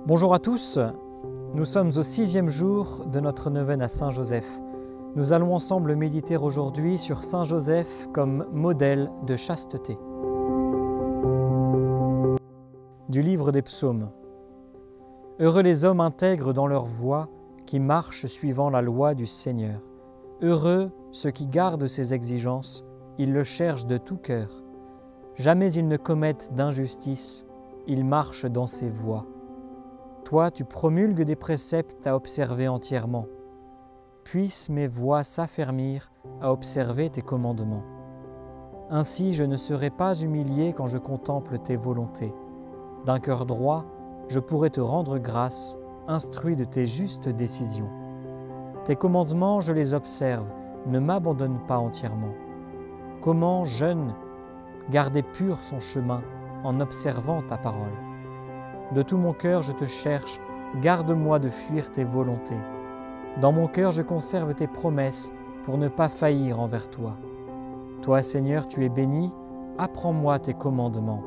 Bonjour à tous, nous sommes au 6e jour de notre neuvaine à Saint Joseph. Nous allons ensemble méditer aujourd'hui sur Saint Joseph comme modèle de chasteté. Du livre des psaumes. Heureux les hommes intègres dans leur voie, qui marchent suivant la loi du Seigneur. Heureux ceux qui gardent ses exigences, ils le cherchent de tout cœur. Jamais ils ne commettent d'injustice, ils marchent dans ses voies. Toi, tu promulgues des préceptes à observer entièrement. Puissent mes voies s'affermir à observer tes commandements. Ainsi, je ne serai pas humilié quand je contemple tes volontés. D'un cœur droit, je pourrai te rendre grâce, instruit de tes justes décisions. Tes commandements, je les observe, ne m'abandonne pas entièrement. Comment, jeune, garder pur son chemin en observant ta parole? De tout mon cœur, je te cherche, garde-moi de fuir tes volontés. Dans mon cœur, je conserve tes promesses pour ne pas faillir envers toi. Toi, Seigneur, tu es béni, apprends-moi tes commandements.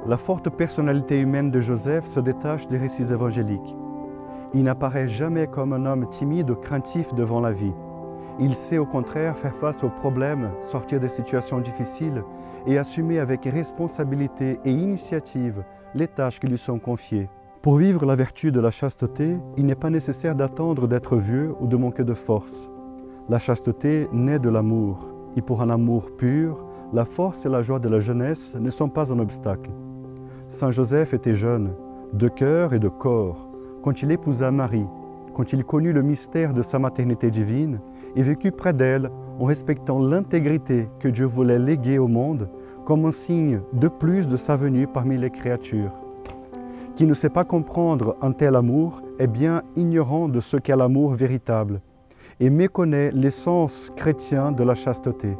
La forte personnalité humaine de Joseph se détache des récits évangéliques. Il n'apparaît jamais comme un homme timide ou craintif devant la vie. Il sait au contraire faire face aux problèmes, sortir des situations difficiles et assumer avec responsabilité et initiative les tâches qui lui sont confiées. Pour vivre la vertu de la chasteté, il n'est pas nécessaire d'attendre d'être vieux ou de manquer de force. La chasteté naît de l'amour, et pour un amour pur, la force et la joie de la jeunesse ne sont pas un obstacle. Saint Joseph était jeune, de cœur et de corps, quand il épousa Marie, quand il connut le mystère de sa maternité divine et vécut près d'elle en respectant l'intégrité que Dieu voulait léguer au monde comme un signe de plus de sa venue parmi les créatures. Qui ne sait pas comprendre un tel amour est bien ignorant de ce qu'est l'amour véritable et méconnaît l'essence chrétien de la chasteté.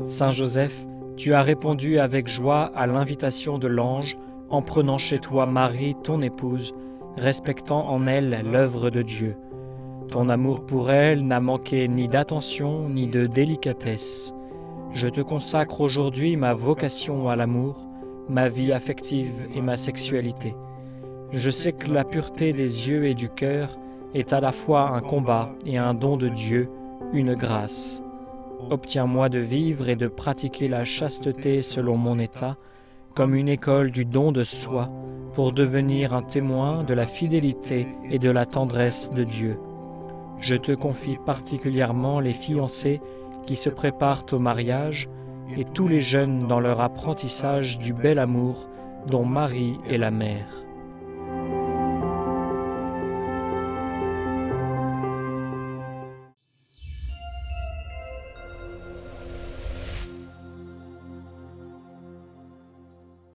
Saint Joseph, tu as répondu avec joie à l'invitation de l'ange en prenant chez toi Marie, ton épouse, respectant en elle l'œuvre de Dieu. Ton amour pour elle n'a manqué ni d'attention ni de délicatesse. Je te consacre aujourd'hui ma vocation à l'amour, ma vie affective et ma sexualité. Je sais que la pureté des yeux et du cœur est à la fois un combat et un don de Dieu, une grâce. Obtiens-moi de vivre et de pratiquer la chasteté selon mon état, comme une école du don de soi, pour devenir un témoin de la fidélité et de la tendresse de Dieu. Je te confie particulièrement les fiancés qui se préparent au mariage et tous les jeunes dans leur apprentissage du bel amour dont Marie est la mère.